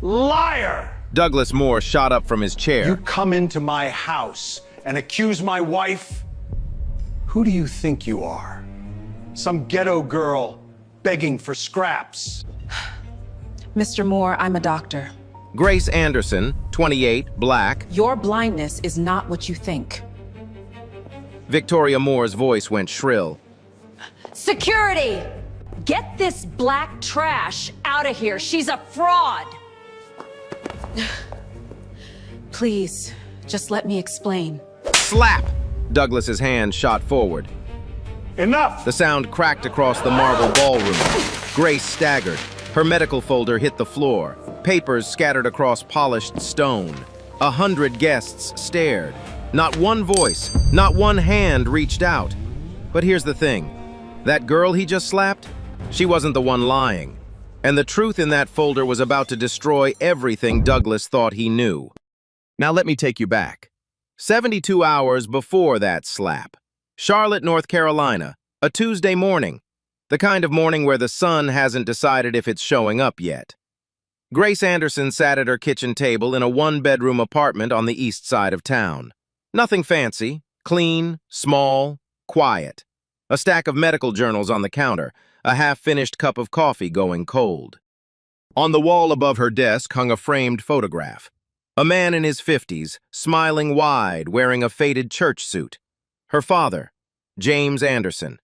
Liar! Douglas Moore shot up from his chair. You come into my house and accuse my wife? Who do you think you are? Some ghetto girl begging for scraps. Mr. Moore, I'm a doctor. Grace Anderson, 28, black. Your blindness is not what you think. Victoria Moore's voice went shrill. Security! Get this black trash out of here. She's a fraud. Please, just let me explain. Slap! Douglas's hand shot forward. Enough! The sound cracked across the marble ballroom. Grace staggered. Her medical folder hit the floor. Papers scattered across polished stone. 100 guests stared. Not one voice, not one hand reached out. But here's the thing. That girl he just slapped? She wasn't the one lying. And the truth in that folder was about to destroy everything Douglas thought he knew. Now let me take you back. 72 hours before that slap. Charlotte, North Carolina, a Tuesday morning. The kind of morning where the sun hasn't decided if it's showing up yet. Grace Anderson sat at her kitchen table in a one-bedroom apartment on the east side of town. Nothing fancy, clean, small, quiet. A stack of medical journals on the counter, a half-finished cup of coffee going cold. On the wall above her desk hung a framed photograph. A man in his 50s, smiling wide, wearing a faded church suit. Her father, James Anderson.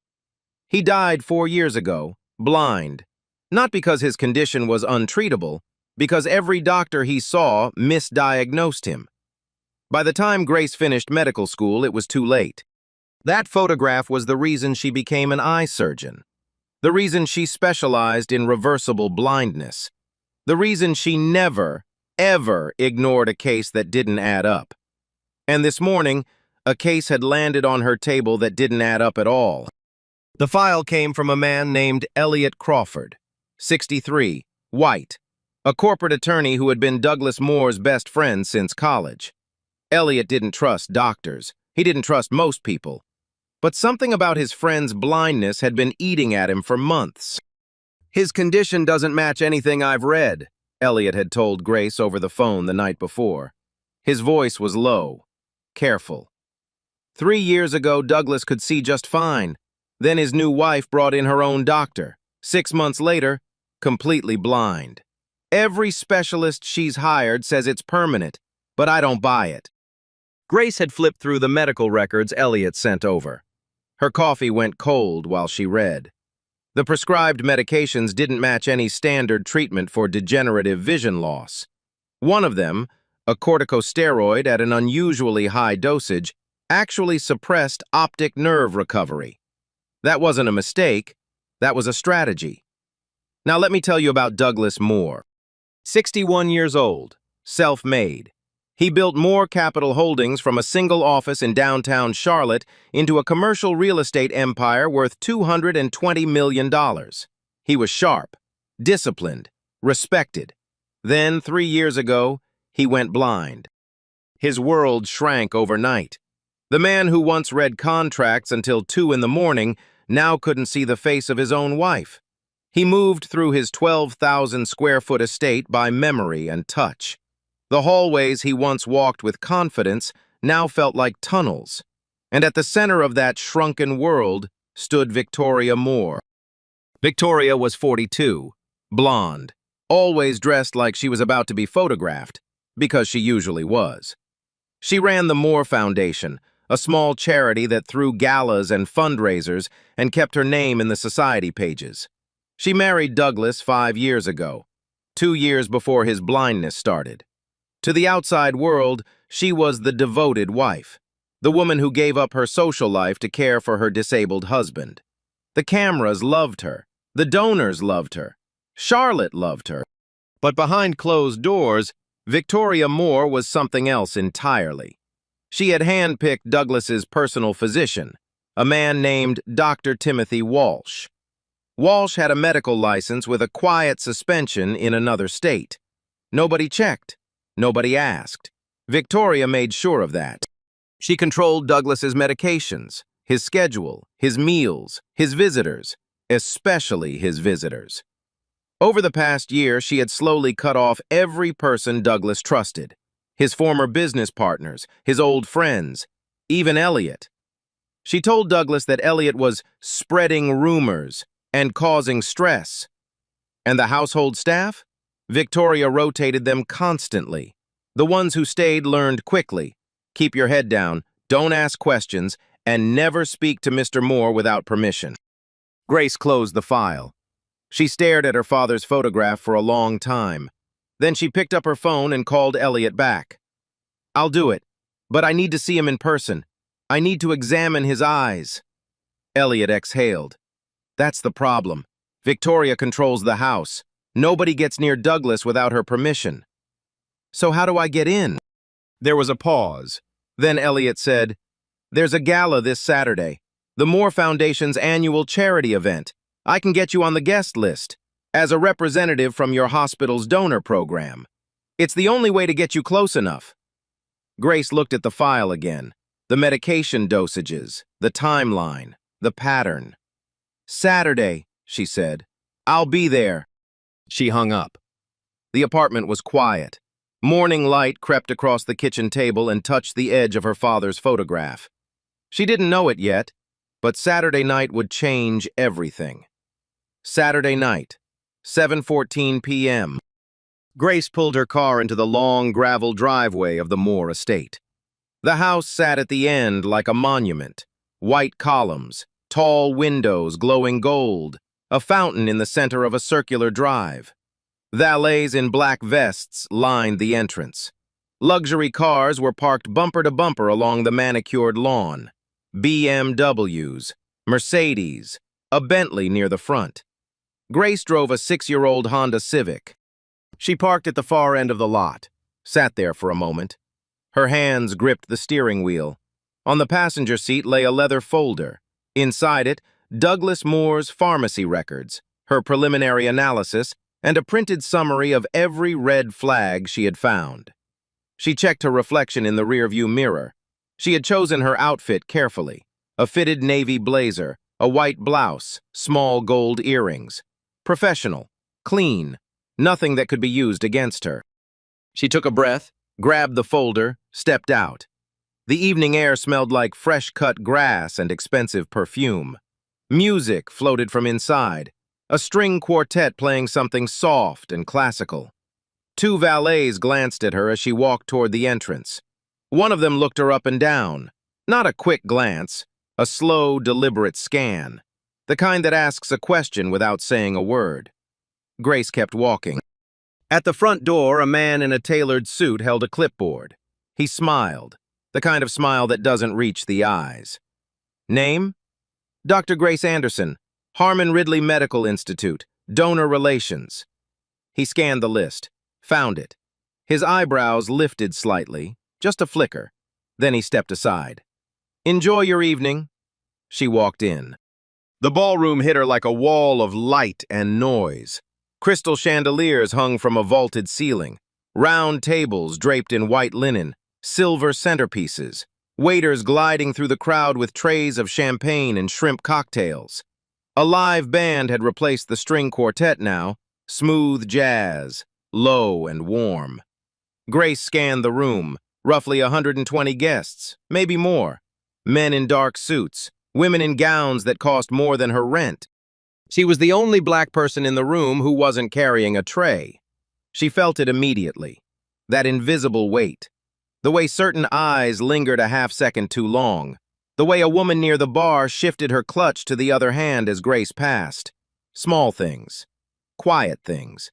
He died 4 years ago, blind. Not because his condition was untreatable, because every doctor he saw misdiagnosed him. By the time Grace finished medical school, it was too late. That photograph was the reason she became an eye surgeon. The reason she specialized in reversible blindness. The reason she never, ever ignored a case that didn't add up. And this morning, a case had landed on her table that didn't add up at all. The file came from a man named Elliot Crawford, 63, white, a corporate attorney who had been Douglas Moore's best friend since college. Elliot didn't trust doctors. He didn't trust most people. But something about his friend's blindness had been eating at him for months. His condition doesn't match anything I've read, Elliot had told Grace over the phone the night before. His voice was low, careful. 3 years ago, Douglas could see just fine. Then his new wife brought in her own doctor. 6 months later, completely blind. Every specialist she's hired says it's permanent, but I don't buy it. Grace had flipped through the medical records Elliot sent over. Her coffee went cold while she read. The prescribed medications didn't match any standard treatment for degenerative vision loss. One of them, a corticosteroid at an unusually high dosage, actually suppressed optic nerve recovery. That wasn't a mistake, that was a strategy. Now let me tell you about Douglas Moore. 61 years old, self-made. He built Moore Capital Holdings from a single office in downtown Charlotte into a commercial real estate empire worth $220 million. He was sharp, disciplined, respected. Then, 3 years ago, he went blind. His world shrank overnight. The man who once read contracts until 2 in the morning now couldn't see the face of his own wife. He moved through his 12,000-square-foot estate by memory and touch. The hallways he once walked with confidence now felt like tunnels. And at the center of that shrunken world stood Victoria Moore. Victoria was 42, blonde, always dressed like she was about to be photographed, because she usually was. She ran the Moore Foundation, a small charity that threw galas and fundraisers and kept her name in the society pages. She married Douglas 5 years ago, 2 years before his blindness started. To the outside world, she was the devoted wife, the woman who gave up her social life to care for her disabled husband. The cameras loved her. The donors loved her. Charlotte loved her. But behind closed doors, Victoria Moore was something else entirely. She had handpicked Douglas's personal physician, a man named Dr. Timothy Walsh. Walsh had a medical license with a quiet suspension in another state. Nobody checked. Nobody asked. Victoria made sure of that. She controlled Douglas's medications, his schedule, his meals, his visitors, especially his visitors. Over the past year, she had slowly cut off every person Douglas trusted. His former business partners, his old friends, even Elliot. She told Douglas that Elliot was spreading rumors and causing stress. And the household staff? Victoria rotated them constantly. The ones who stayed learned quickly. Keep your head down, don't ask questions, and never speak to Mr. Moore without permission. Grace closed the file. She stared at her father's photograph for a long time. Then she picked up her phone and called Elliot back. "I'll do it, but I need to see him in person. I need to examine his eyes." Elliot exhaled. "That's the problem. Victoria controls the house. Nobody gets near Douglas without her permission." "So how do I get in?" There was a pause. Then Elliot said, "There's a gala this Saturday. The Moore Foundation's annual charity event. I can get you on the guest list as a representative from your hospital's donor program. It's the only way to get you close enough." Grace looked at the file again. The medication dosages, the timeline, the pattern. "Saturday," she said. "I'll be there." She hung up. The apartment was quiet. Morning light crept across the kitchen table and touched the edge of her father's photograph. She didn't know it yet, but Saturday night would change everything. Saturday night, 7:14 p.m. Grace pulled her car into the long gravel driveway of the Moore estate. The house sat at the end like a monument. White columns, tall windows glowing gold, a fountain in the center of a circular drive. Valets in black vests lined the entrance. Luxury cars were parked bumper to bumper along the manicured lawn. BMWs, Mercedes, a Bentley near the front. Grace drove a 6-year-old Honda Civic. She parked at the far end of the lot, sat there for a moment. Her hands gripped the steering wheel. On the passenger seat lay a leather folder. Inside it, Douglas Moore's pharmacy records, her preliminary analysis, and a printed summary of every red flag she had found. She checked her reflection in the rearview mirror. She had chosen her outfit carefully. A fitted navy blazer, a white blouse, small gold earrings. Professional, clean, nothing that could be used against her. She took a breath, grabbed the folder, stepped out. The evening air smelled like fresh-cut grass and expensive perfume. Music floated from inside, a string quartet playing something soft and classical. 2 valets glanced at her as she walked toward the entrance. One of them looked her up and down. Not a quick glance, a slow, deliberate scan. The kind that asks a question without saying a word. Grace kept walking. At the front door, a man in a tailored suit held a clipboard. He smiled, the kind of smile that doesn't reach the eyes. Name? Dr. Grace Anderson, Harmon Ridley Medical Institute, Donor Relations. He scanned the list, found it. His eyebrows lifted slightly, just a flicker. Then he stepped aside. "Enjoy your evening." She walked in. The ballroom hit her like a wall of light and noise. Crystal chandeliers hung from a vaulted ceiling, round tables draped in white linen, silver centerpieces, waiters gliding through the crowd with trays of champagne and shrimp cocktails. A live band had replaced the string quartet now, smooth jazz, low and warm. Grace scanned the room, roughly 120 guests, maybe more. Men in dark suits, women in gowns that cost more than her rent. She was the only black person in the room who wasn't carrying a tray. She felt it immediately, that invisible weight. The way certain eyes lingered a half-second too long. The way a woman near the bar shifted her clutch to the other hand as Grace passed. Small things. Quiet things.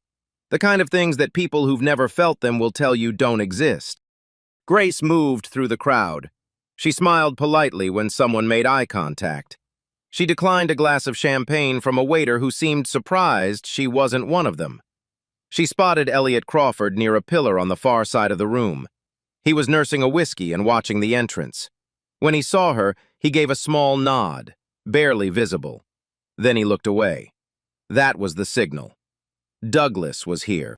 The kind of things that people who've never felt them will tell you don't exist. Grace moved through the crowd. She smiled politely when someone made eye contact. She declined a glass of champagne from a waiter who seemed surprised she wasn't one of them. She spotted Elliot Crawford near a pillar on the far side of the room. He was nursing a whiskey and watching the entrance. When he saw her, he gave a small nod, barely visible. Then he looked away. That was the signal. Douglas was here.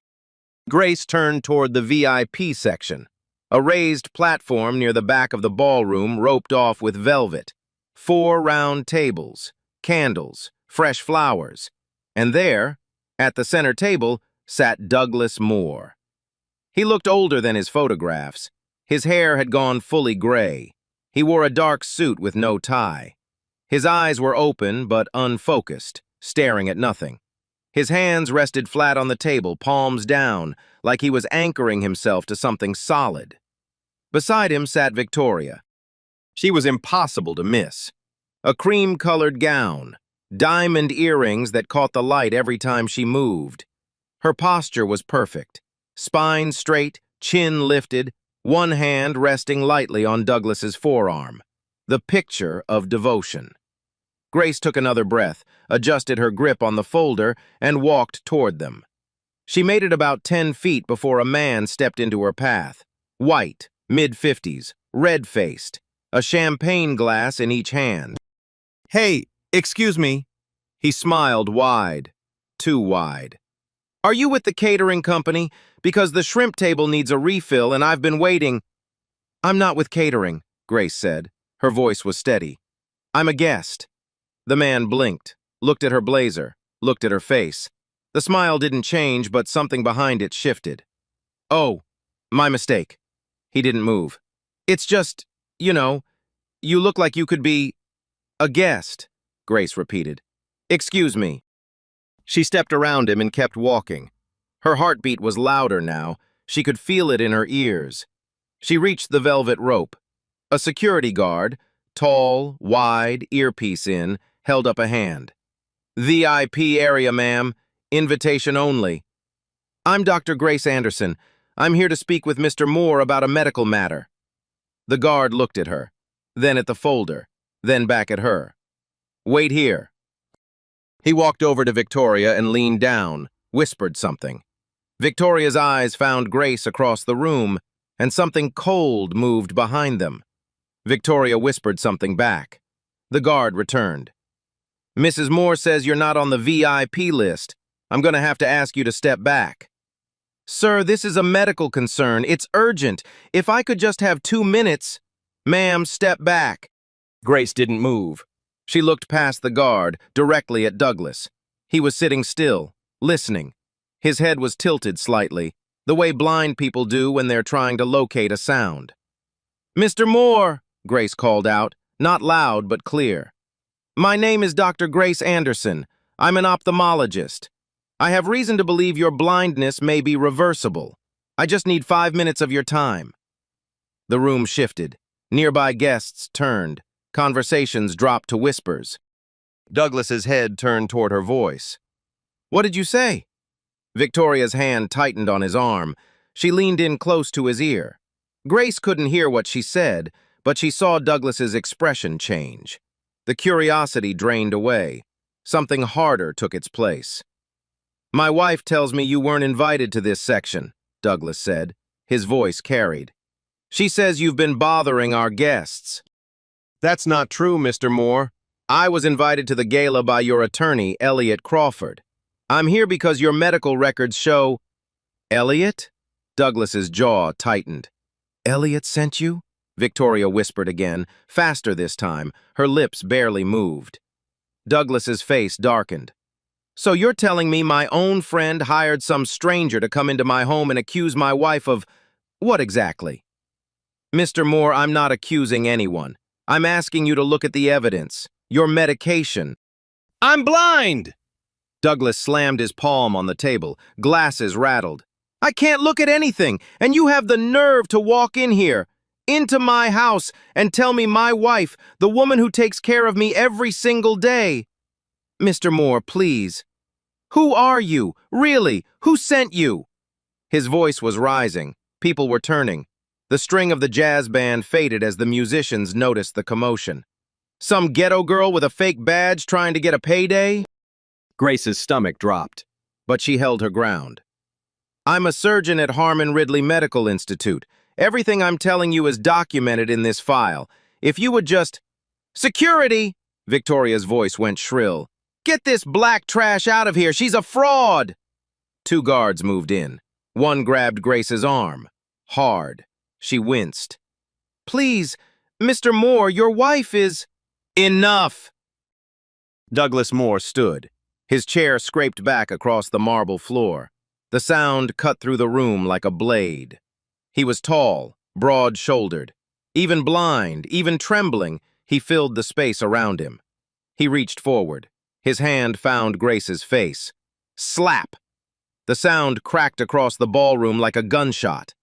Grace turned toward the VIP section, a raised platform near the back of the ballroom roped off with velvet. 4 round tables, candles, fresh flowers. And there, At the center table sat Douglas Moore. He looked older than his photographs. His hair had gone fully gray. He wore a dark suit with no tie. His eyes were open but unfocused, staring at nothing. His hands rested flat on the table, palms down, like he was anchoring himself to something solid. Beside him sat Victoria. She was impossible to miss. A cream-colored gown, diamond earrings that caught the light every time she moved. Her posture was perfect. Spine straight, chin lifted, one hand resting lightly on Douglas's forearm. The picture of devotion. Grace took another breath, adjusted her grip on the folder, and walked toward them. She made it about 10 feet before a man stepped into her path. White, mid-50s, red-faced, a champagne glass in each hand. "Hey, excuse me." He smiled wide, too wide. "Are you with the catering company? Because the shrimp table needs a refill and I've been waiting." "I'm not with catering," Grace said. Her voice was steady. "I'm a guest." The man blinked, looked at her blazer, looked at her face. The smile didn't change, but something behind it shifted. "Oh, my mistake." He didn't move. "It's just, you look like you could be a guest," Grace repeated. "Excuse me." She stepped around him and kept walking. Her heartbeat was louder now. She could feel it in her ears. She reached the velvet rope. A security guard, tall, wide, earpiece in, held up a hand. "VIP area, ma'am. Invitation only." "I'm Dr. Grace Anderson. I'm here to speak with Mr. Moore about a medical matter." The guard looked at her, then at the folder, then back at her. "Wait here." He walked over to Victoria and leaned down, whispered something. Victoria's eyes found Grace across the room, and something cold moved behind them. Victoria whispered something back. The guard returned. "Mrs. Moore says you're not on the VIP list. I'm going to have to ask you to step back." "Sir, this is a medical concern. It's urgent. If I could just have 2 minutes—" "Ma'am, step back." Grace didn't move. She looked past the guard, directly at Douglas. He was sitting still, listening. His head was tilted slightly, the way blind people do when they're trying to locate a sound. "Mr. Moore," Grace called out, not loud but clear. "My name is Dr. Grace Anderson. I'm an ophthalmologist. I have reason to believe your blindness may be reversible. I just need 5 minutes of your time." The room shifted. Nearby guests turned. Conversations dropped to whispers. Douglas's head turned toward her voice. "What did you say?" Victoria's hand tightened on his arm. She leaned in close to his ear. Grace couldn't hear what she said, but she saw Douglas's expression change. The curiosity drained away. Something harder took its place. "My wife tells me you weren't invited to this section," Douglas said. His voice carried. "She says you've been bothering our guests." "That's not true, Mr. Moore. I was invited to the gala by your attorney, Elliot Crawford. I'm here because your medical records show—" "Elliot?" Douglas's jaw tightened. "Elliot sent you?" Victoria whispered again, faster this time. Her lips barely moved. Douglas's face darkened. "So you're telling me my own friend hired some stranger to come into my home and accuse my wife of— what exactly?" "Mr. Moore, I'm not accusing anyone. I'm asking you to look at the evidence. Your medication." "I'm blind!" Douglas slammed his palm on the table. Glasses rattled. "I can't look at anything, and you have the nerve to walk in here, into my house, and tell me my wife, the woman who takes care of me every single day—" "Mr. Moore, please. Who are you? Really? Who sent you?" His voice was rising. People were turning. The string of the jazz band faded as the musicians noticed the commotion. "Some ghetto girl with a fake badge trying to get a payday?" Grace's stomach dropped, but she held her ground. "I'm a surgeon at Harmon Ridley Medical Institute. Everything I'm telling you is documented in this file. If you would just—" "Security!" Victoria's voice went shrill. "Get this black trash out of here! She's a fraud!" 2 guards moved in. One grabbed Grace's arm. Hard. She winced. "Please, Mr. Moore, your wife is—" "Enough!" Douglas Moore stood. His chair scraped back across the marble floor. The sound cut through the room like a blade. He was tall, broad-shouldered. Even blind, even trembling, he filled the space around him. He reached forward. His hand found Grace's face. Slap! The sound cracked across the ballroom like a gunshot.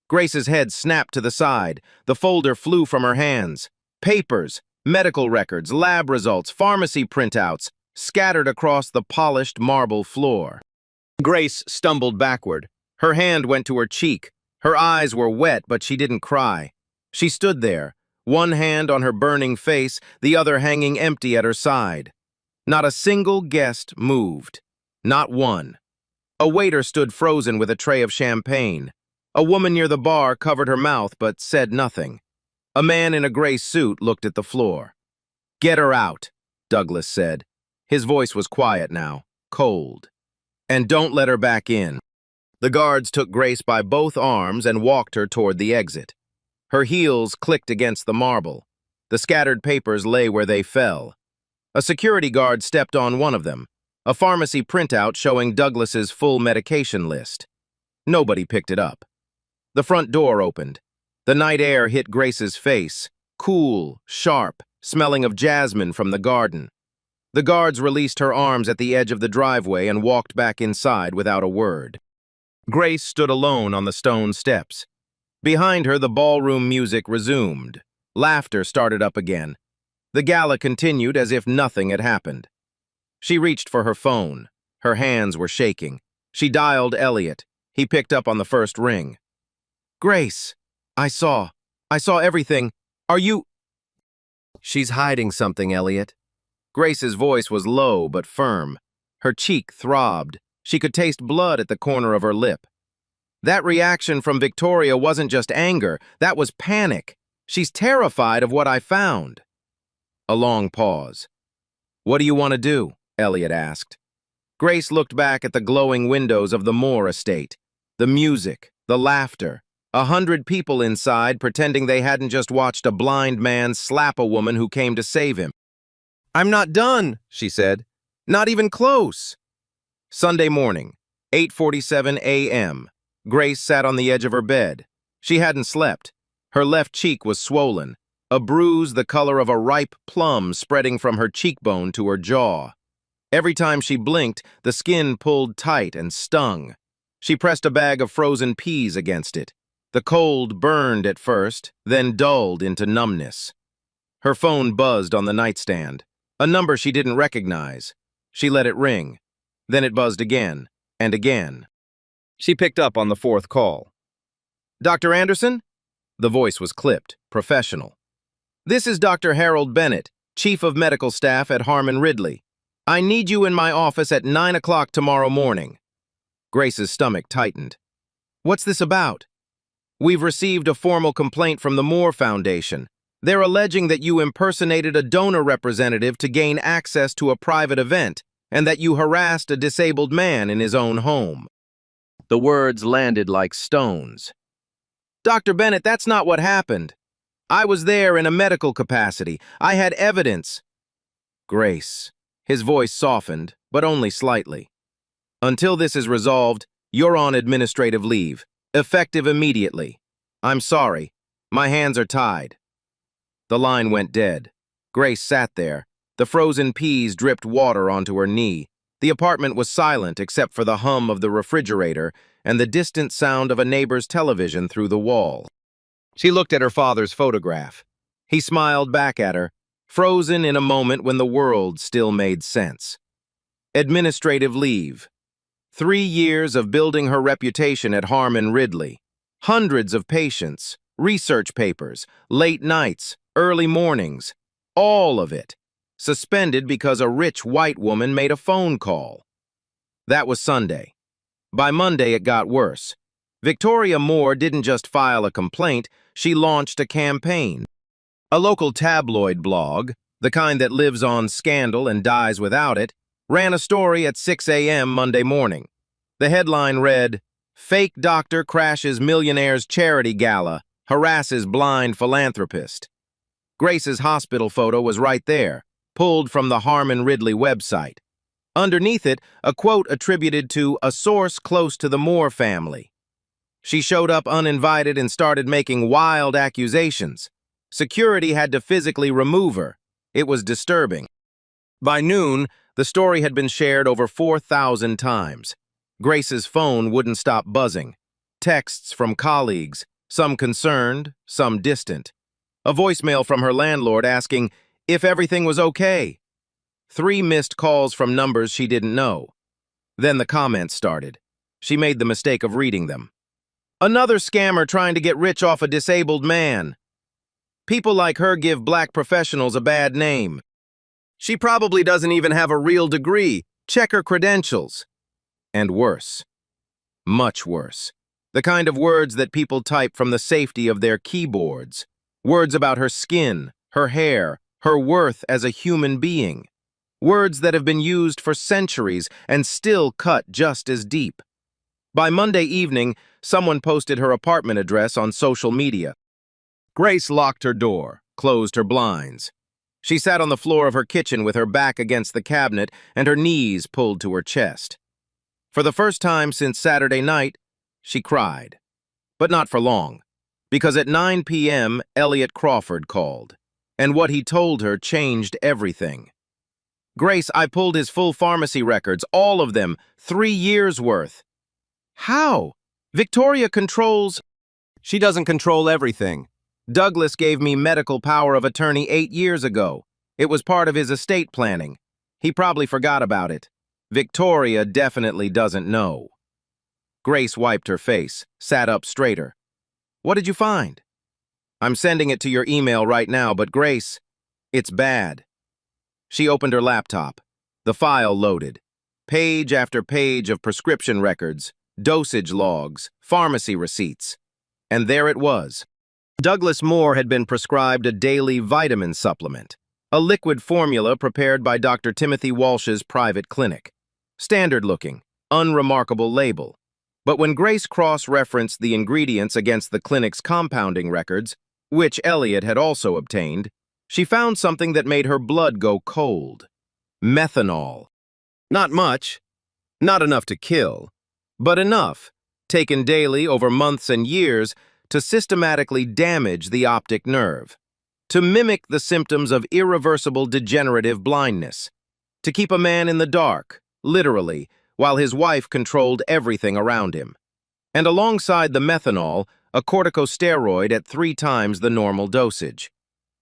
Grace's head snapped to the side. The folder flew from her hands. Papers, medical records, lab results, pharmacy printouts, scattered across the polished marble floor. Grace stumbled backward. Her hand went to her cheek. Her eyes were wet, but she didn't cry. She stood there, one hand on her burning face, the other hanging empty at her side. Not a single guest moved. Not one. A waiter stood frozen with a tray of champagne. A woman near the bar covered her mouth but said nothing. A man in a gray suit looked at the floor. "Get her out," Douglas said. His voice was quiet now, cold. "And don't let her back in." The guards took Grace by both arms and walked her toward the exit. Her heels clicked against the marble. The scattered papers lay where they fell. A security guard stepped on one of them, a pharmacy printout showing Douglas's full medication list. Nobody picked it up. The front door opened. The night air hit Grace's face, cool, sharp, smelling of jasmine from the garden. The guards released her arms at the edge of the driveway and walked back inside without a word. Grace stood alone on the stone steps. Behind her, the ballroom music resumed. Laughter started up again. The gala continued as if nothing had happened. She reached for her phone. Her hands were shaking. She dialed Elliot. He picked up on the first ring. "Grace, I saw everything. Are you—" "She's hiding something, Elliot." Grace's voice was low but firm. Her cheek throbbed. She could taste blood at the corner of her lip. That reaction from Victoria wasn't just anger, that was panic. She's terrified of what I found. A long pause. "What do you want to do?" Elliot asked. Grace looked back at the glowing windows of the Moore estate. The music, the laughter. 100 people inside pretending they hadn't just watched a blind man slap a woman who came to save him. "I'm not done," she said. "Not even close." Sunday morning, 8:47 a.m. Grace sat on the edge of her bed. She hadn't slept. Her left cheek was swollen, a bruise the color of a ripe plum spreading from her cheekbone to her jaw. Every time she blinked, the skin pulled tight and stung. She pressed a bag of frozen peas against it. The cold burned at first, then dulled into numbness. Her phone buzzed on the nightstand, a number she didn't recognize. She let it ring. Then it buzzed again and again. She picked up on the fourth call. "Dr. Anderson?" The voice was clipped, professional. "This is Dr. Harold Bennett, Chief of Medical Staff at Harmon Ridley. I need you in my office at 9 o'clock tomorrow morning." Grace's stomach tightened. "What's this about?" "We've received a formal complaint from the Moore Foundation. They're alleging that you impersonated a donor representative to gain access to a private event, and that you harassed a disabled man in his own home." The words landed like stones. "Dr. Bennett, that's not what happened. I was there in a medical capacity. I had evidence." "Grace." His voice softened, but only slightly. "Until this is resolved, you're on administrative leave, effective immediately. I'm sorry. My hands are tied." The line went dead. Grace sat there. The frozen peas dripped water onto her knee. The apartment was silent except for the hum of the refrigerator and the distant sound of a neighbor's television through the wall. She looked at her father's photograph. He smiled back at her, frozen in a moment when the world still made sense. Administrative leave. 3 years of building her reputation at Harmon Ridley. Hundreds of patients, research papers, late nights, early mornings, all of it. Suspended because a rich white woman made a phone call. That was Sunday. By Monday, it got worse. Victoria Moore didn't just file a complaint, she launched a campaign. A local tabloid blog, the kind that lives on scandal and dies without it, ran a story at 6 a.m. Monday morning. The headline read, "Fake Doctor Crashes Millionaire's Charity Gala, Harasses Blind Philanthropist." Grace's hospital photo was right there, pulled from the Harmon Ridley website. Underneath it, a quote attributed to a source close to the Moore family. She showed up uninvited and started making wild accusations. Security had to physically remove her. It was disturbing. By noon, the story had been shared over 4,000 times. Grace's phone wouldn't stop buzzing. Texts from colleagues, some concerned, some distant. A voicemail from her landlord asking if everything was okay. 3 missed calls from numbers she didn't know. Then the comments started. She made the mistake of reading them. Another scammer trying to get rich off a disabled man. People like her give black professionals a bad name. She probably doesn't even have a real degree. Check her credentials. And worse. Much worse. The kind of words that people type from the safety of their keyboards. Words about her skin, her hair, her worth as a human being. Words that have been used for centuries and still cut just as deep. By Monday evening, someone posted her apartment address on social media. Grace locked her door, closed her blinds. She sat on the floor of her kitchen with her back against the cabinet and her knees pulled to her chest. For the first time since Saturday night, she cried. But not for long, because at 9 p.m., Elliot Crawford called, and what he told her changed everything. Grace, I pulled his full pharmacy records, all of them, 3 years' worth. How? Victoria controls... She doesn't control everything. Douglas gave me medical power of attorney 8 years ago. It was part of his estate planning. He probably forgot about it. Victoria definitely doesn't know. Grace wiped her face, sat up straighter. What did you find? I'm sending it to your email right now, but Grace, it's bad. She opened her laptop. The file loaded. Page after page of prescription records, dosage logs, pharmacy receipts. And there it was. Douglas Moore had been prescribed a daily vitamin supplement, a liquid formula prepared by Dr. Timothy Walsh's private clinic. Standard-looking, unremarkable label. But when Grace cross-referenced the ingredients against the clinic's compounding records, which Elliot had also obtained, she found something that made her blood go cold. Methanol. Not much, not enough to kill, but enough, taken daily over months and years, to systematically damage the optic nerve, to mimic the symptoms of irreversible degenerative blindness, to keep a man in the dark, literally, while his wife controlled everything around him. And alongside the methanol, a corticosteroid at 3 times the normal dosage.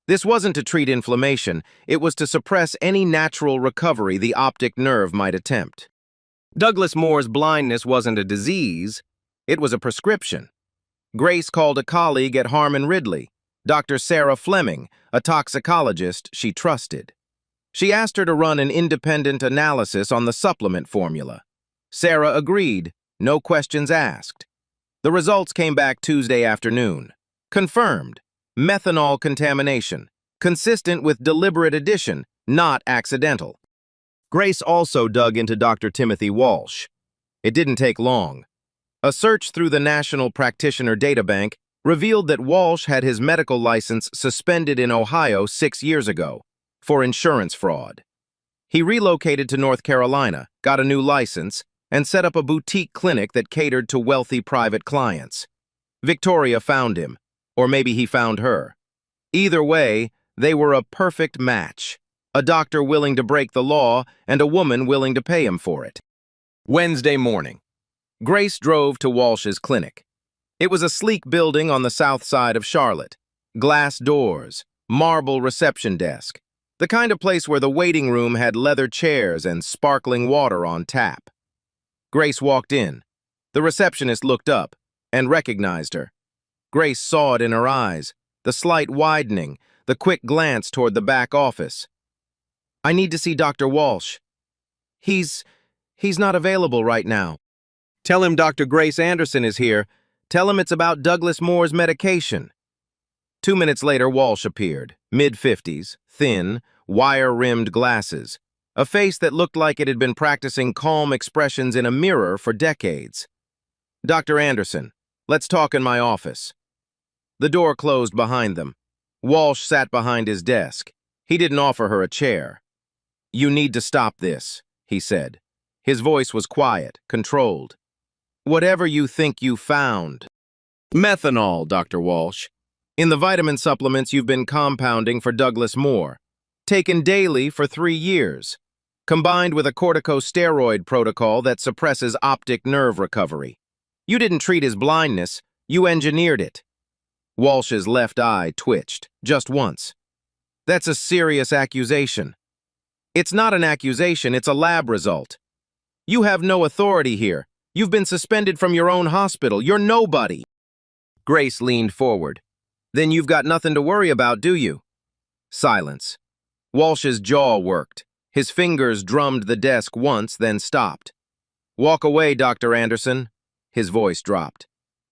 This wasn't to treat inflammation, it was to suppress any natural recovery the optic nerve might attempt. Douglas Moore's blindness wasn't a disease, it was a prescription. Grace called a colleague at Harmon Ridley, Dr. Sarah Fleming, a toxicologist she trusted. She asked her to run an independent analysis on the supplement formula. Sarah agreed, no questions asked. The results came back Tuesday afternoon. Confirmed. Methanol contamination, consistent with deliberate addition, not accidental. Grace also dug into Dr. Timothy Walsh. It didn't take long. A search through the National Practitioner Databank revealed that Walsh had his medical license suspended in Ohio 6 years ago for insurance fraud. He relocated to North Carolina, got a new license, and set up a boutique clinic that catered to wealthy private clients. Victoria found him. Or maybe he found her. Either way, they were a perfect match. A doctor willing to break the law and a woman willing to pay him for it. Wednesday morning. Grace drove to Walsh's clinic. It was a sleek building on the south side of Charlotte. Glass doors, marble reception desk. The kind of place where the waiting room had leather chairs and sparkling water on tap. Grace walked in. The receptionist looked up and recognized her. Grace saw it in her eyes, the slight widening, the quick glance toward the back office. I need to see Dr. Walsh. He's not available right now. Tell him Dr. Grace Anderson is here. Tell him it's about Douglas Moore's medication. 2 minutes later, Walsh appeared, mid-50s, thin, wire-rimmed glasses, a face that looked like it had been practicing calm expressions in a mirror for decades. Dr. Anderson, let's talk in my office. The door closed behind them. Walsh sat behind his desk. He didn't offer her a chair. You need to stop this, he he said. His voice was quiet, controlled. Whatever you think you found. Methanol, Dr. Walsh. In the vitamin supplements you've been compounding for Douglas Moore. Taken daily for 3 years. Combined with a corticosteroid protocol that suppresses optic nerve recovery. You didn't treat his blindness, you engineered it. Walsh's left eye twitched, just once. That's a serious accusation. It's not an accusation, it's a lab result. You have no authority here. You've been suspended from your own hospital. You're nobody. Grace leaned forward. Then you've got nothing to worry about, do you? Silence. Walsh's jaw worked. His fingers drummed the desk once, then stopped. Walk away, Dr. Anderson. His voice dropped.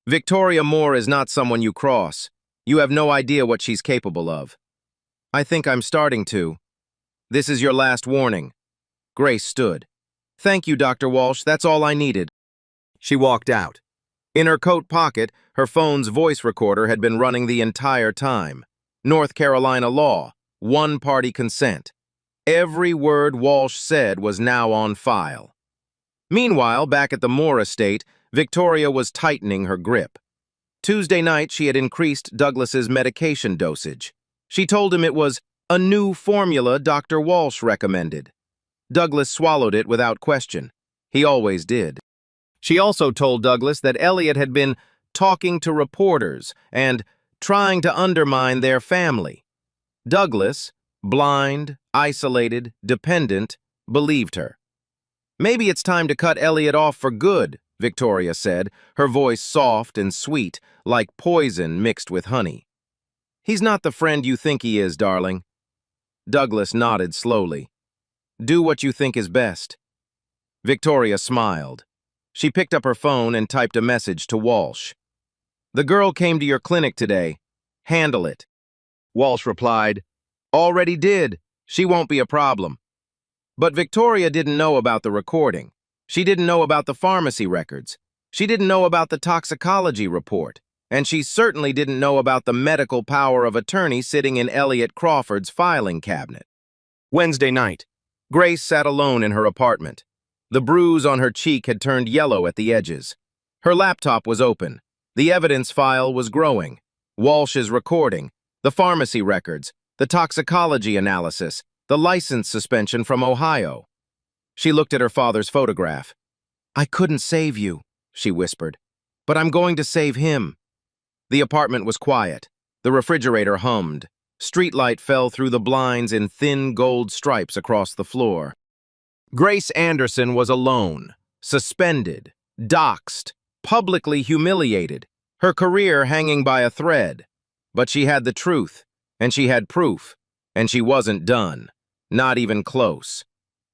Victoria Moore is not someone you cross. You have no idea what she's capable of. I think I'm starting to. This is your last warning. Grace stood. Thank you, Dr. Walsh. That's all I needed. She walked out. In her coat pocket, her phone's voice recorder had been running the entire time. North Carolina law, one-party consent. Every word Walsh said was now on file. Meanwhile, back at the Moore estate, Victoria was tightening her grip. Tuesday night, she had increased Douglas's medication dosage. She told him it was a new formula Dr. Walsh recommended. Douglas swallowed it without question. He always did. She also told Douglas that Elliot had been talking to reporters and trying to undermine their family. Douglas, blind, isolated, dependent, believed her. Maybe it's time to cut Elliot off for good, Victoria said, her voice soft and sweet, like poison mixed with honey. He's not the friend you think he is, darling. Douglas nodded slowly. Do what you think is best. Victoria smiled. She picked up her phone and typed a message to Walsh. The girl came to your clinic today. Handle it. Walsh replied, Already did. She won't be a problem. But Victoria didn't know about the recording. She didn't know about the pharmacy records. She didn't know about the toxicology report. And she certainly didn't know about the medical power of attorney sitting in Elliot Crawford's filing cabinet. Wednesday night. Grace sat alone in her apartment. The bruise on her cheek had turned yellow at the edges. Her laptop was open. The evidence file was growing. Walsh's recording, the pharmacy records, the toxicology analysis, the license suspension from Ohio. She looked at her father's photograph. I couldn't save you, she whispered, but I'm going to save him. The apartment was quiet. The refrigerator hummed. Streetlight fell through the blinds in thin gold stripes across the floor. Grace Anderson was alone, suspended, doxxed, publicly humiliated, her career hanging by a thread. But she had the truth, and she had proof, and she wasn't done, not even close.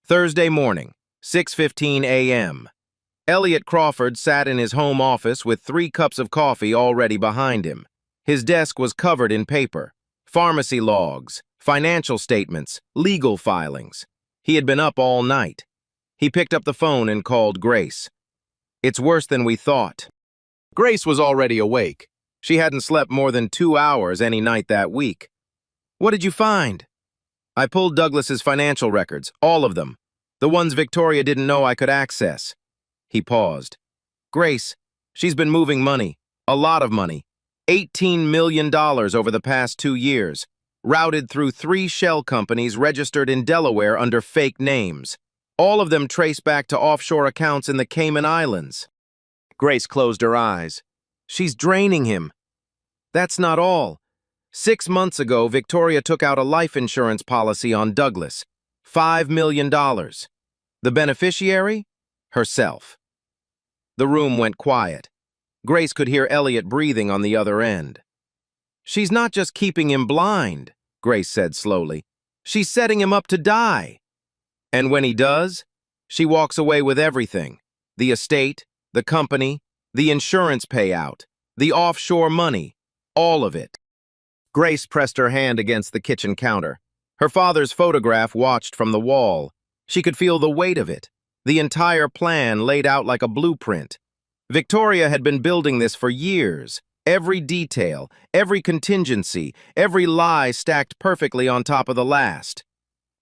Thursday morning, 6:15 a.m. Elliot Crawford sat in his home office with 3 cups of coffee already behind him. His desk was covered in paper, pharmacy logs, financial statements, legal filings. He had been up all night. He picked up the phone and called Grace. It's worse than we thought. Grace was already awake. She hadn't slept more than 2 hours any night that week. What did you find? I pulled Douglas's financial records, all of them. The ones Victoria didn't know I could access. He paused. Grace, she's been moving money, a lot of money. $18 million over the past 2 years. Routed through 3 shell companies registered in Delaware under fake names. All of them trace back to offshore accounts in the Cayman Islands. Grace closed her eyes. She's draining him. That's not all. 6 months ago, Victoria took out a life insurance policy on Douglas. $5 million. The beneficiary? Herself. The room went quiet. Grace could hear Elliot breathing on the other end. She's not just keeping him blind, Grace said slowly. She's setting him up to die. And when he does, she walks away with everything. The estate, the company, the insurance payout, the offshore money, all of it. Grace pressed her hand against the kitchen counter. Her father's photograph watched from the wall. She could feel the weight of it, the entire plan laid out like a blueprint. Victoria had been building this for years. Every detail, every contingency, every lie stacked perfectly on top of the last.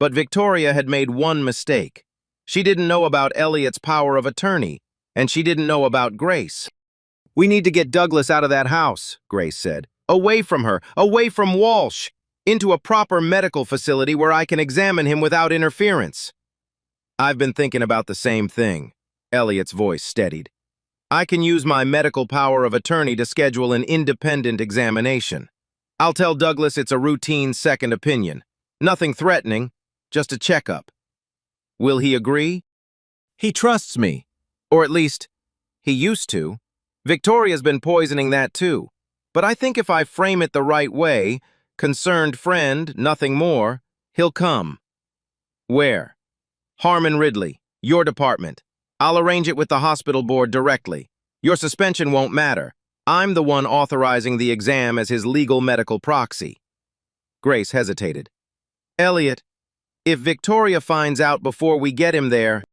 But Victoria had made one mistake. She didn't know about Elliot's power of attorney, and she didn't know about Grace. "We need to get Douglas out of that house," Grace said. "Away from her, away from Walsh, into a proper medical facility where I can examine him without interference." "I've been thinking about the same thing," Elliot's voice steadied. "I can use my medical power of attorney to schedule an independent examination. I'll tell Douglas it's a routine second opinion. Nothing threatening, just a checkup. Will he agree?" "He trusts me. Or at least, he used to. Victoria's been poisoning that too. But I think if I frame it the right way, concerned friend, nothing more, he'll come." "Where?" "Harmon Ridley, your department. I'll arrange it with the hospital board directly. Your suspension won't matter. I'm the one authorizing the exam as his legal medical proxy." Grace hesitated. "Elliot, if Victoria finds out before we get him there..."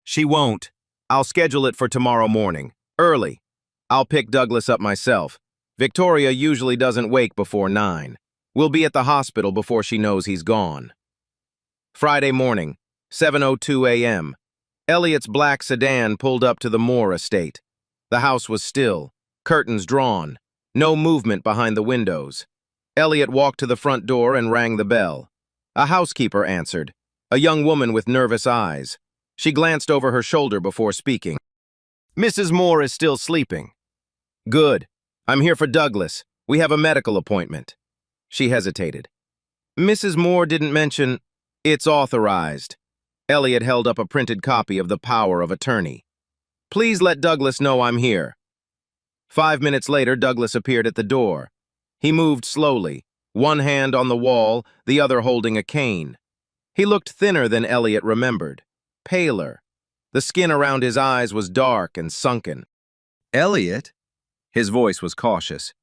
"She won't. I'll schedule it for tomorrow morning, early. I'll pick Douglas up myself. Victoria usually doesn't wake before 9. We'll be at the hospital before she knows he's gone." Friday morning, 7:02 a.m. Elliot's black sedan pulled up to the Moore estate. The house was still, curtains drawn, no movement behind the windows. Elliot walked to the front door and rang the bell. A housekeeper answered, a young woman with nervous eyes. She glanced over her shoulder before speaking. "Mrs. Moore is still sleeping." "Good. I'm here for Douglas. We have a medical appointment." She hesitated. "Mrs. Moore didn't mention..." "It's authorized." Elliot held up a printed copy of the power of attorney. "Please let Douglas know I'm here." 5 minutes later, Douglas appeared at the door. He moved slowly, one hand on the wall, the other holding a cane. He looked thinner than Elliot remembered, paler. The skin around his eyes was dark and sunken. "Elliot?" His voice was cautious.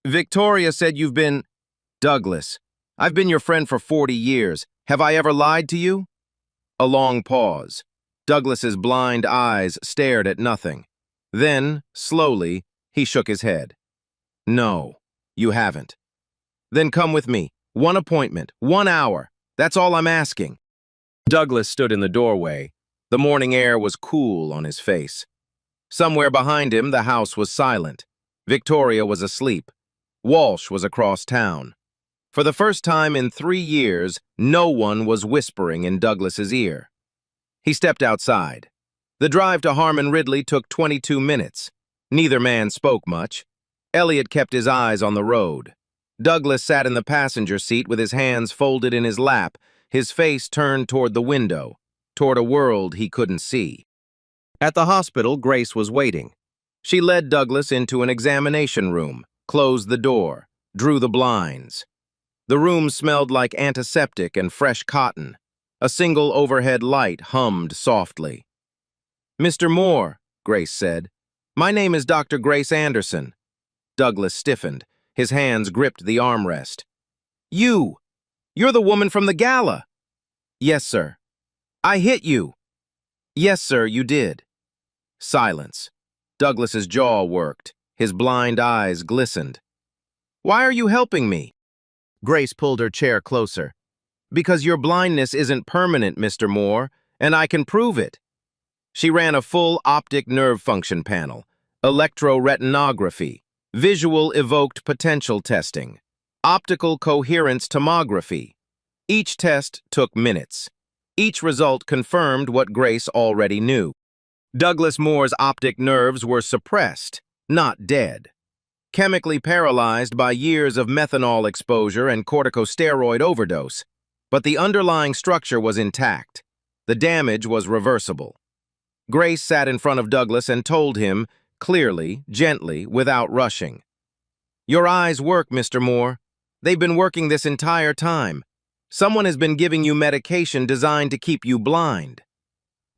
"Victoria said you've been..." "Douglas, I've been your friend for 40 years. Have I ever lied to you?" A long pause. Douglas's blind eyes stared at nothing. Then, slowly, he shook his head. "No, you haven't." "Then come with me. One appointment, 1 hour. That's all I'm asking." Douglas stood in the doorway. The morning air was cool on his face. Somewhere behind him, the house was silent. Victoria was asleep. Walsh was across town. For the first time in 3 years, no one was whispering in Douglas's ear. He stepped outside. The drive to Harmon Ridley took 22 minutes. Neither man spoke much. Elliot kept his eyes on the road. Douglas sat in the passenger seat with his hands folded in his lap, his face turned toward the window, toward a world he couldn't see. At the hospital, Grace was waiting. She led Douglas into an examination room, closed the door, drew the blinds. The room smelled like antiseptic and fresh cotton. A single overhead light hummed softly. "Mr. Moore," Grace said. "My name is Dr. Grace Anderson." Douglas stiffened. His hands gripped the armrest. You're the woman from the gala." "Yes, sir." "I hit you." "Yes, sir, you did." Silence. Douglas's jaw worked. His blind eyes glistened. "Why are you helping me?" Grace pulled her chair closer. "Because your blindness isn't permanent, Mr. Moore, and I can prove it." She ran a full optic nerve function panel, electroretinography, visual evoked potential testing, optical coherence tomography. Each test took minutes. Each result confirmed what Grace already knew. Douglas Moore's optic nerves were suppressed, not dead. Chemically paralyzed by years of methanol exposure and corticosteroid overdose. But the underlying structure was intact. The damage was reversible. Grace sat in front of Douglas and told him, clearly, gently, without rushing. "Your eyes work, Mr. Moore. They've been working this entire time. Someone has been giving you medication designed to keep you blind."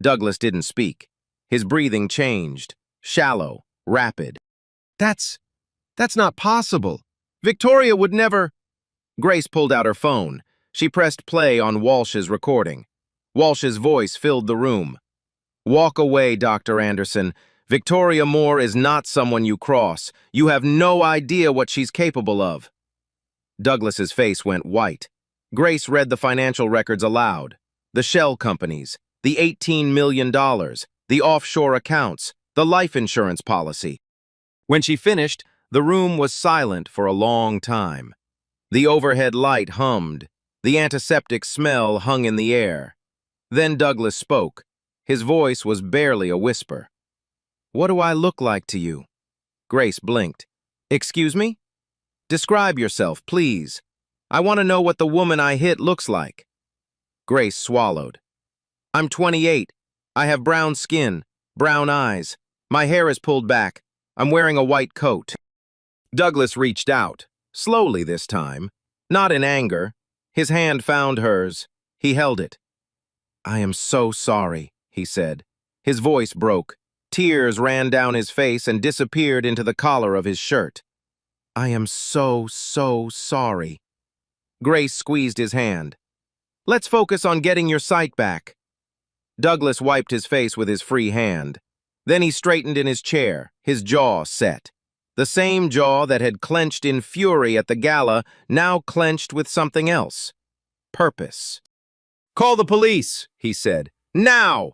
Douglas didn't speak. His breathing changed, shallow, rapid. That's not possible. Victoria would never..." Grace pulled out her phone. She pressed play on Walsh's recording. Walsh's voice filled the room. "Walk away, Dr. Anderson. Victoria Moore is not someone you cross. You have no idea what she's capable of." Douglas's face went white. Grace read the financial records aloud. The shell companies, The $18 million, the offshore accounts, the life insurance policy. When she finished, the room was silent for a long time. The overhead light hummed. The antiseptic smell hung in the air. Then Douglas spoke. His voice was barely a whisper. "What do I look like to you?" Grace blinked. "Excuse me? Describe yourself, please. I want to know what the woman I hit looks like." Grace swallowed. "I'm 28. I have brown skin, brown eyes. My hair is pulled back. I'm wearing a white coat." Douglas reached out, slowly this time, not in anger. His hand found hers. He held it. "I am so sorry," he said. His voice broke. Tears ran down his face and disappeared into the collar of his shirt. "I am so sorry." Grace squeezed his hand. "Let's focus on getting your sight back." Douglas wiped his face with his free hand. Then he straightened in his chair, his jaw set. The same jaw that had clenched in fury at the gala now clenched with something else. Purpose. "Call the police," he said. "Now!"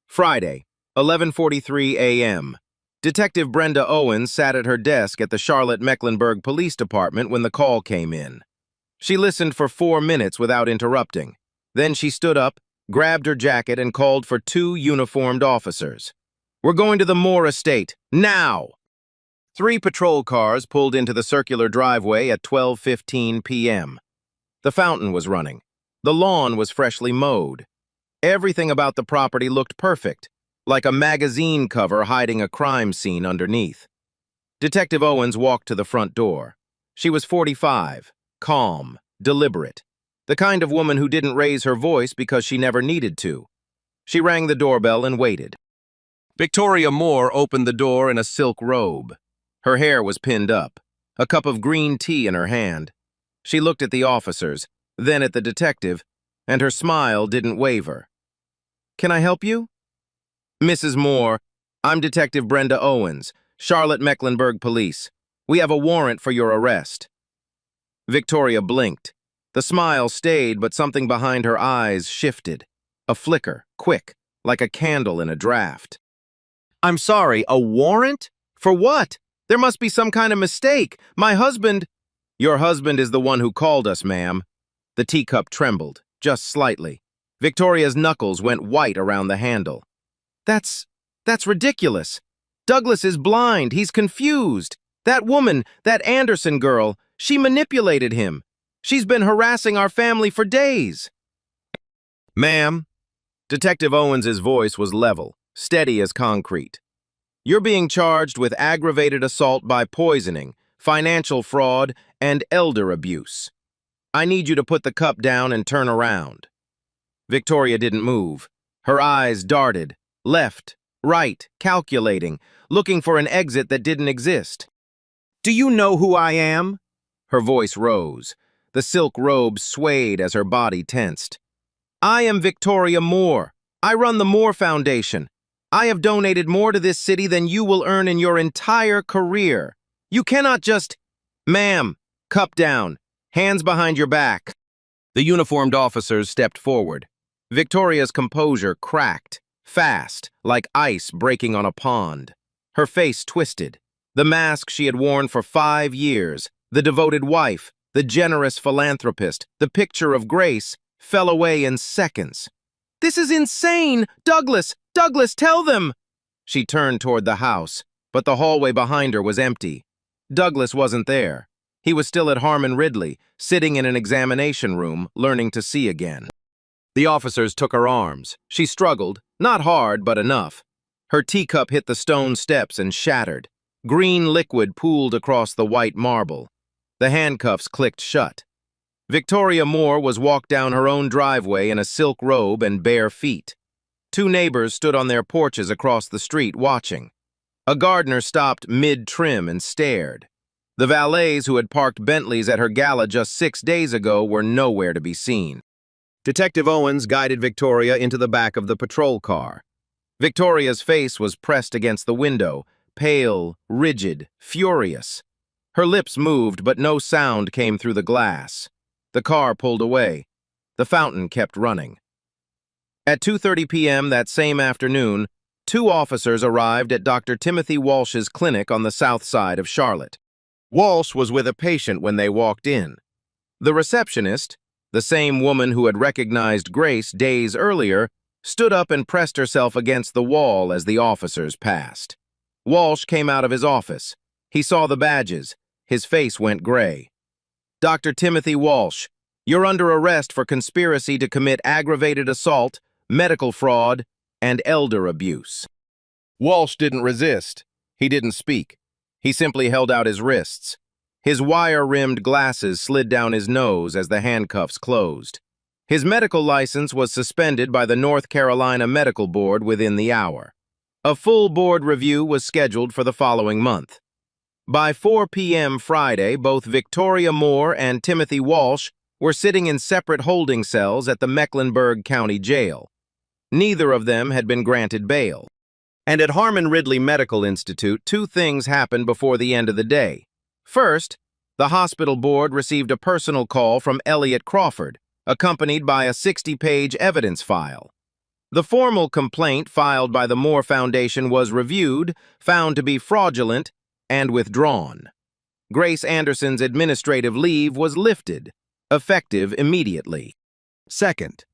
Friday, 11:43 a.m. Detective Brenda Owens sat at her desk at the Charlotte-Mecklenburg Police Department when the call came in. She listened for 4 minutes without interrupting. Then she stood up, grabbed her jacket, and called for 2 uniformed officers. "We're going to the Moore estate, now!" 3 patrol cars pulled into the circular driveway at 12:15 p.m. The fountain was running. The lawn was freshly mowed. Everything about the property looked perfect, like a magazine cover hiding a crime scene underneath. Detective Owens walked to the front door. She was 45, calm, deliberate, the kind of woman who didn't raise her voice because she never needed to. She rang the doorbell and waited. Victoria Moore opened the door in a silk robe. Her hair was pinned up, a cup of green tea in her hand. She looked at the officers, then at the detective, and her smile didn't waver. "Can I help you?" "Mrs. Moore, I'm Detective Brenda Owens, Charlotte-Mecklenburg Police. We have a warrant for your arrest." Victoria blinked. The smile stayed, but something behind her eyes shifted. A flicker, quick, like a candle in a draft. "I'm sorry, a warrant? For what? There must be some kind of mistake. My husband—" "Your husband is the one who called us, ma'am." The teacup trembled, just slightly. Victoria's knuckles went white around the handle. That's ridiculous. Douglas is blind. He's confused. That woman, that Anderson girl, she manipulated him. She's been harassing our family for days." "Ma'am." Detective Owens's voice was level, steady as concrete. "You're being charged with aggravated assault by poisoning, financial fraud, and elder abuse. I need you to put the cup down and turn around." Victoria didn't move. Her eyes darted, left, right, calculating, looking for an exit that didn't exist. "Do you know who I am?" Her voice rose. The silk robe swayed as her body tensed. "I am Victoria Moore. I run the Moore Foundation. I have donated more to this city than you will earn in your entire career. You cannot just—" "Ma'am, cup down. Hands behind your back." The uniformed officers stepped forward. Victoria's composure cracked, fast, like ice breaking on a pond. Her face twisted. The mask she had worn for 5 years, the devoted wife, the generous philanthropist, the picture of Grace, fell away in seconds. "This is insane! Douglas! Douglas, tell them!" She turned toward the house, but the hallway behind her was empty. Douglas wasn't there. He was still at Harmon Ridley, sitting in an examination room, learning to see again. The officers took her arms. She struggled, not hard, but enough. Her teacup hit the stone steps and shattered. Green liquid pooled across the white marble. The handcuffs clicked shut. Victoria Moore was walked down her own driveway in a silk robe and bare feet. 2 neighbors stood on their porches across the street watching. A gardener stopped mid-trim and stared. The valets who had parked Bentleys at her gala just 6 days ago were nowhere to be seen. Detective Owens guided Victoria into the back of the patrol car. Victoria's face was pressed against the window, pale, rigid, furious. Her lips moved, but no sound came through the glass. The car pulled away. The fountain kept running. At 2:30 p.m. that same afternoon, two officers arrived at Dr. Timothy Walsh's clinic on the south side of Charlotte. Walsh was with a patient when they walked in. The receptionist, the same woman who had recognized Grace days earlier, stood up and pressed herself against the wall as the officers passed. Walsh came out of his office. He saw the badges. His face went gray. "Dr. Timothy Walsh, you're under arrest for conspiracy to commit aggravated assault, medical fraud, and elder abuse." Walsh didn't resist. He didn't speak. He simply held out his wrists. His wire-rimmed glasses slid down his nose as the handcuffs closed. His medical license was suspended by the North Carolina Medical Board within the hour. A full board review was scheduled for the following month. By 4 p.m. Friday, both Victoria Moore and Timothy Walsh were sitting in separate holding cells at the Mecklenburg County Jail. Neither of them had been granted bail. And at Harmon Ridley Medical Institute, two things happened before the end of the day. First, the hospital board received a personal call from Elliot Crawford, accompanied by a 60-page evidence file. The formal complaint filed by the Moore Foundation was reviewed, found to be fraudulent, and withdrawn. Grace Anderson's administrative leave was lifted, effective immediately. Second,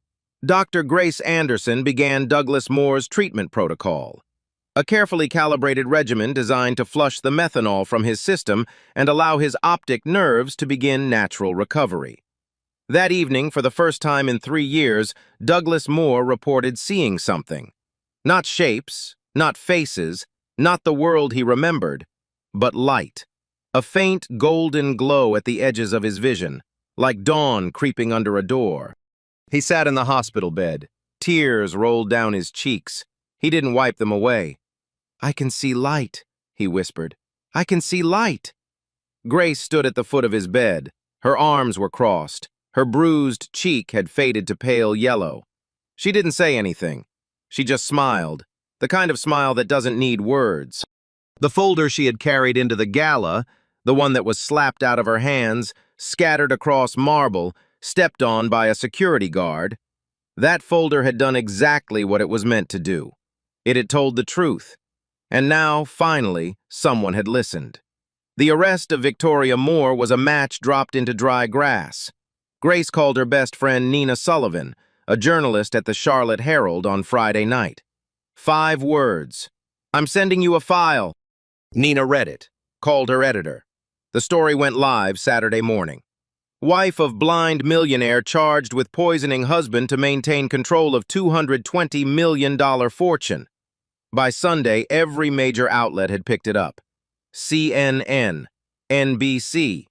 Dr. Grace Anderson began Douglas Moore's treatment protocol, a carefully calibrated regimen designed to flush the methanol from his system and allow his optic nerves to begin natural recovery. That evening, for the first time in 3 years, Douglas Moore reported seeing something. Not shapes, not faces, not the world he remembered, but light. A faint golden glow at the edges of his vision, like dawn creeping under a door. He sat in the hospital bed. Tears rolled down his cheeks. He didn't wipe them away. "I can see light," he whispered. "I can see light." Grace stood at the foot of his bed. Her arms were crossed. Her bruised cheek had faded to pale yellow. She didn't say anything. She just smiled, the kind of smile that doesn't need words. The folder she had carried into the gala, the one that was slapped out of her hands, scattered across marble, stepped on by a security guard, that folder had done exactly what it was meant to do. It had told the truth. And now, finally, someone had listened. The arrest of Victoria Moore was a match dropped into dry grass. Grace called her best friend Nina Sullivan, a journalist at the Charlotte Herald, on Friday night. 5 words. "I'm sending you a file." Nina read it, called her editor. The story went live Saturday morning. Wife of blind millionaire charged with poisoning husband to maintain control of $220 million fortune. By Sunday, every major outlet had picked it up. CNN, NBC.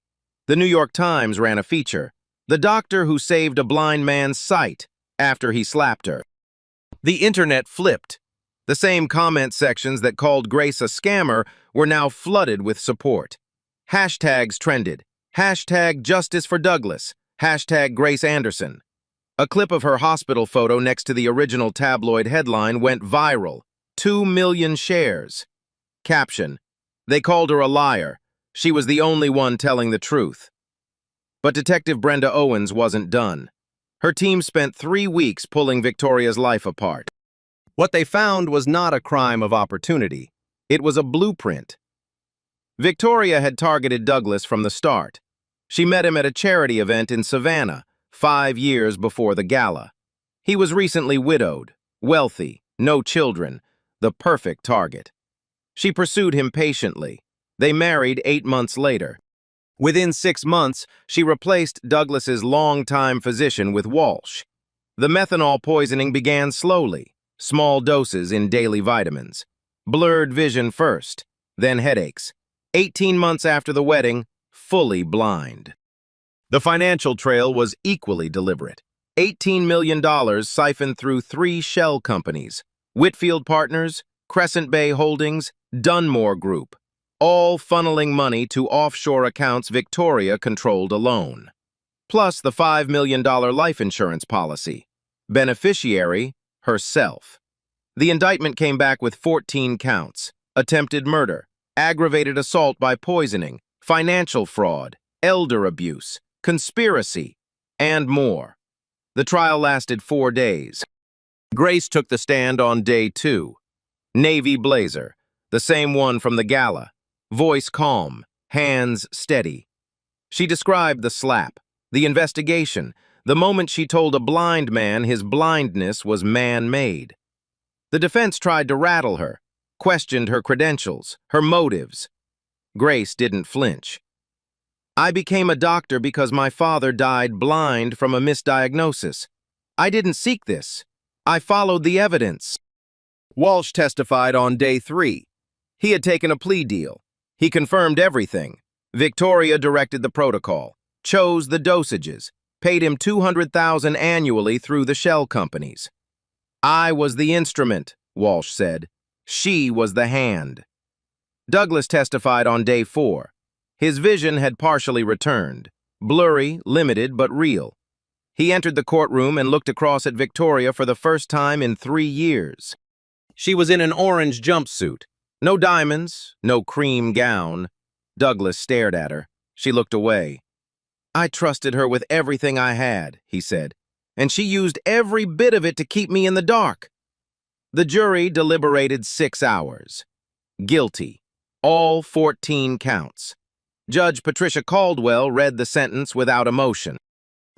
The New York Times ran a feature. The doctor who saved a blind man's sight after he slapped her. The internet flipped. The same comment sections that called Grace a scammer were now flooded with support. Hashtags trended. Hashtag Justice for Douglas. Hashtag Grace Anderson. A clip of her hospital photo next to the original tabloid headline went viral. 2 million shares. Caption: "They called her a liar. She was the only one telling the truth." But Detective Brenda Owens wasn't done. Her team spent 3 weeks pulling Victoria's life apart. What they found was not a crime of opportunity. It was a blueprint. Victoria had targeted Douglas from the start. She met him at a charity event in Savannah, 5 years before the gala. He was recently widowed, wealthy, no children, the perfect target. She pursued him patiently. They married 8 months later. Within 6 months, she replaced Douglas's longtime physician with Walsh. The methanol poisoning began slowly, small doses in daily vitamins. Blurred vision first, then headaches. 18 months after the wedding, fully blind. The financial trail was equally deliberate. $18 million siphoned through 3 shell companies: Whitfield Partners, Crescent Bay Holdings, Dunmore Group, all funneling money to offshore accounts Victoria controlled alone. Plus the $5 million life insurance policy. Beneficiary, herself. The indictment came back with 14 counts: attempted murder, aggravated assault by poisoning, financial fraud, elder abuse, conspiracy, and more. The trial lasted 4 days. Grace took the stand on day 2. Navy blazer, the same one from the gala. Voice calm, hands steady. She described the slap, the investigation, the moment she told a blind man his blindness was man-made. The defense tried to rattle her, questioned her credentials, her motives. Grace didn't flinch. I became a doctor because my father died blind from a misdiagnosis. I didn't seek this. I followed the evidence. Walsh testified on day 3. He had taken a plea deal. He confirmed everything. Victoria directed the protocol, chose the dosages, paid him $200,000 annually through the shell companies. I was the instrument, Walsh said. She was the hand. Douglas testified on day 4. His vision had partially returned, blurry, limited, but real. He entered the courtroom and looked across at Victoria for the first time in 3 years. She was in an orange jumpsuit. No diamonds, no cream gown. Douglas stared at her. She looked away. I trusted her with everything I had, he said, and she used every bit of it to keep me in the dark. The jury deliberated 6 hours. Guilty. All 14 counts. Judge Patricia Caldwell read the sentence without emotion.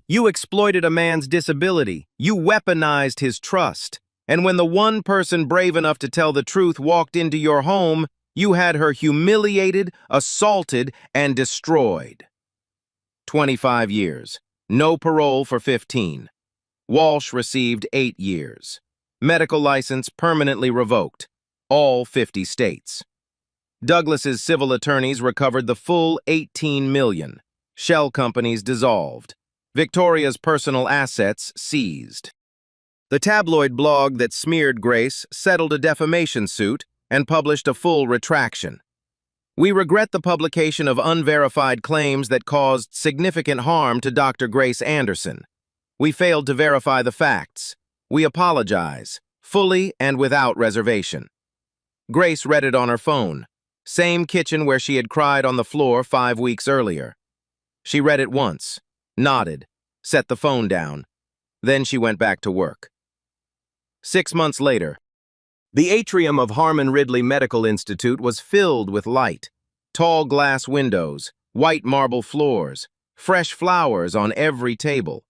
You exploited a man's disability. You weaponized his trust. And when the one person brave enough to tell the truth walked into your home, you had her humiliated, assaulted, and destroyed. 25 years. No parole for 15. Walsh received 8 years. Medical license permanently revoked. All 50 states. Douglas's civil attorneys recovered the full $18 million. Shell companies dissolved. Victoria's personal assets seized. The tabloid blog that smeared Grace settled a defamation suit and published a full retraction. We regret the publication of unverified claims that caused significant harm to Dr. Grace Anderson. We failed to verify the facts. We apologize, fully and without reservation. Grace read it on her phone, same kitchen where she had cried on the floor 5 weeks earlier. She read it once, nodded, set the phone down. Then she went back to work. 6 months later, the atrium of Harmon Ridley Medical Institute was filled with light. Tall glass windows, white marble floors, fresh flowers on every table.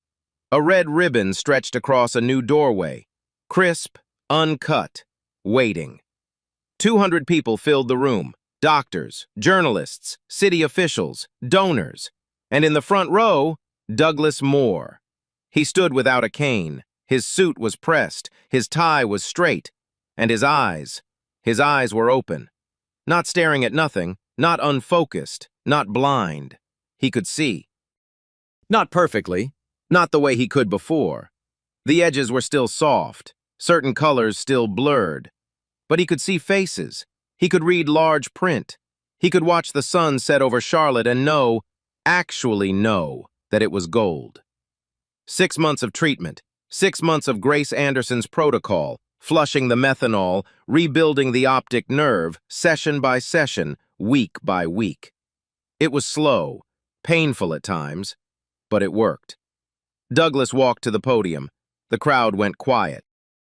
A red ribbon stretched across a new doorway, crisp, uncut, waiting. 200 people filled the room, doctors, journalists, city officials, donors, and in the front row, Douglas Moore. He stood without a cane. His suit was pressed, his tie was straight, and his eyes were open. Not staring at nothing, not unfocused, not blind. He could see. Not perfectly, not the way he could before. The edges were still soft, certain colors still blurred. But he could see faces. He could read large print. He could watch the sun set over Charlotte and know, actually know, that it was gold. 6 months of treatment, 6 months of Grace Anderson's protocol, flushing the methanol, rebuilding the optic nerve, session by session, week by week. It was slow, painful at times, but it worked. Douglas walked to the podium. The crowd went quiet.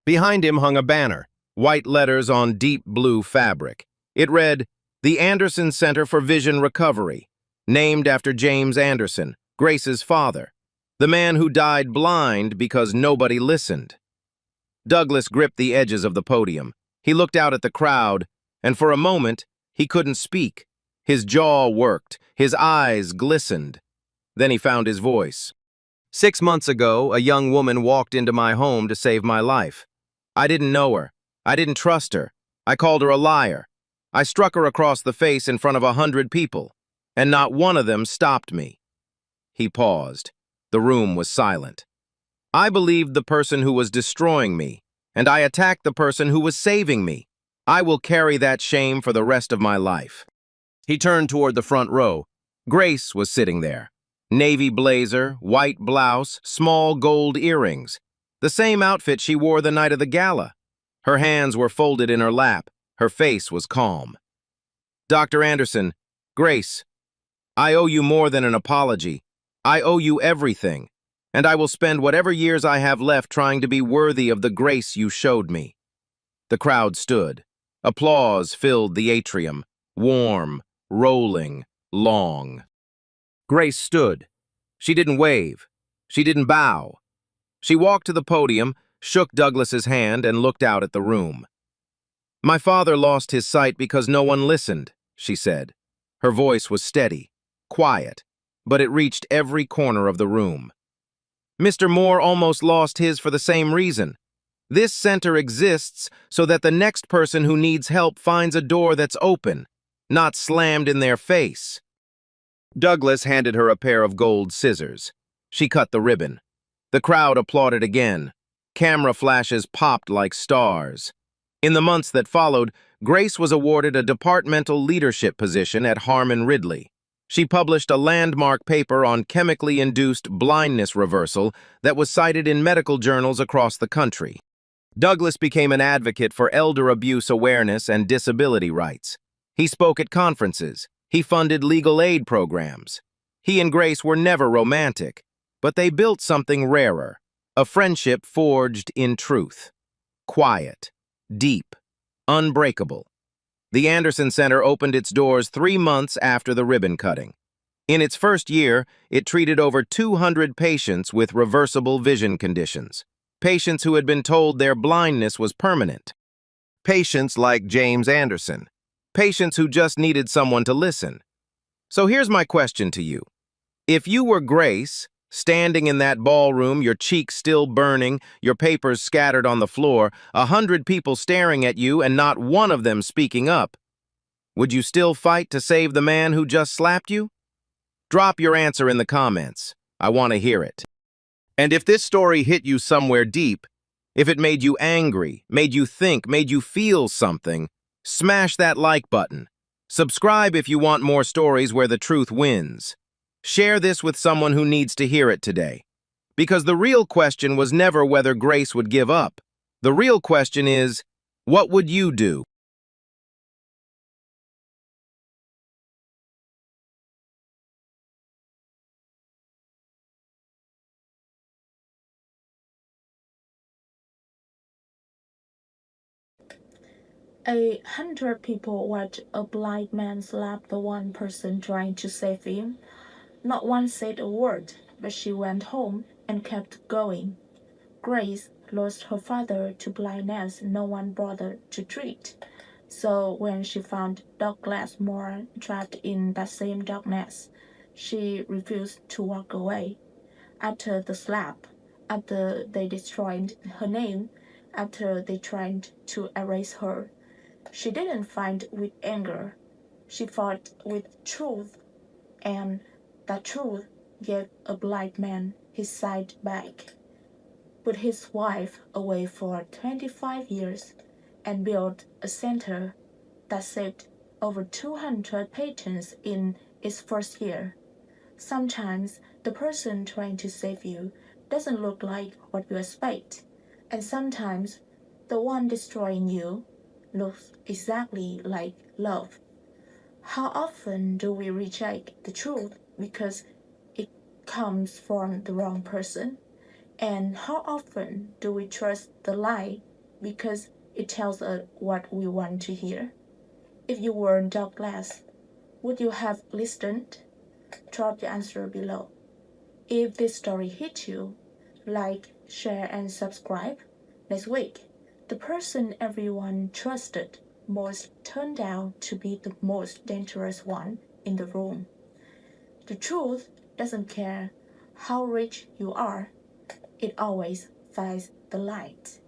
Behind him hung a banner, white letters on deep blue fabric. It read, "The Anderson Center for Vision Recovery," named after James Anderson, Grace's father, the man who died blind because nobody listened. Douglas gripped the edges of the podium. He looked out at the crowd, and for a moment, he couldn't speak. His jaw worked, his eyes glistened. Then he found his voice. 6 months ago, a young woman walked into my home to save my life. I didn't know her. I didn't trust her. I called her a liar. I struck her across the face in front of 100 people, and not one of them stopped me. He paused. The room was silent. I believed the person who was destroying me, and I attacked the person who was saving me. I will carry that shame for the rest of my life. He turned toward the front row. Grace was sitting there. Navy blazer, white blouse, small gold earrings. The same outfit she wore the night of the gala. Her hands were folded in her lap. Her face was calm. Dr. Anderson, Grace, I owe you more than an apology. I owe you everything. and I will spend whatever years I have left trying to be worthy of the grace you showed me." The crowd stood. Applause filled the atrium, warm, rolling, long. Grace stood. She didn't wave. She didn't bow. She walked to the podium, shook Douglas's hand, and looked out at the room. "My father lost his sight because no one listened," she said. Her voice was steady, quiet, but it reached every corner of the room. "Mr. Moore almost lost his for the same reason. This center exists so that the next person who needs help finds a door that's open, not slammed in their face." Douglas handed her a pair of gold scissors. She cut the ribbon. The crowd applauded again. Camera flashes popped like stars. In the months that followed, Grace was awarded a departmental leadership position at Harmon Ridley. She published a landmark paper on chemically induced blindness reversal that was cited in medical journals across the country. Douglas became an advocate for elder abuse awareness and disability rights. He spoke at conferences. He funded legal aid programs. He and Grace were never romantic, but they built something rarer, a friendship forged in truth. Quiet, deep, unbreakable. The Anderson Center opened its doors 3 months after the ribbon cutting. In its first year, it treated over 200 patients with reversible vision conditions, patients who had been told their blindness was permanent. Patients like James Anderson, patients who just needed someone to listen. So here's my question to you. If you were Grace, standing in that ballroom, your cheeks still burning, your papers scattered on the floor, 100 people staring at you and not one of them speaking up, would you still fight to save the man who just slapped you? Drop your answer in the comments. I want to hear it. And if this story hit you somewhere deep, if it made you angry, made you think, made you feel something, smash that like button. Subscribe if you want more stories where the truth wins. Share this with someone who needs to hear it today. Because the real question was never whether Grace would give up. The real question is, what would you do? A 100 people watched a blind man slap the one person trying to save him. Not one said a word, but she went home and kept going. Grace lost her father to blindness no one bothered to treat. So when she found Douglas Moore trapped in that same darkness, she refused to walk away. After the slap, after they destroyed her name, after they tried to erase her, she didn't fight with anger. She fought with truth, and that truth gave a blind man his sight back, put his wife away for 25 years, and built a center that saved over 200 patients in its first year. Sometimes the person trying to save you doesn't look like what you expect, and sometimes the one destroying you looks exactly like love. How often do we reject the truth because it comes from the wrong person? And how often do we trust the lie because it tells us what we want to hear? If you were Douglas, would you have listened? Drop your answer below. If this story hit you, like, share, and subscribe. Next week, the person everyone trusted most turned out to be the most dangerous one in the room. The truth doesn't care how rich you are, it always finds the light.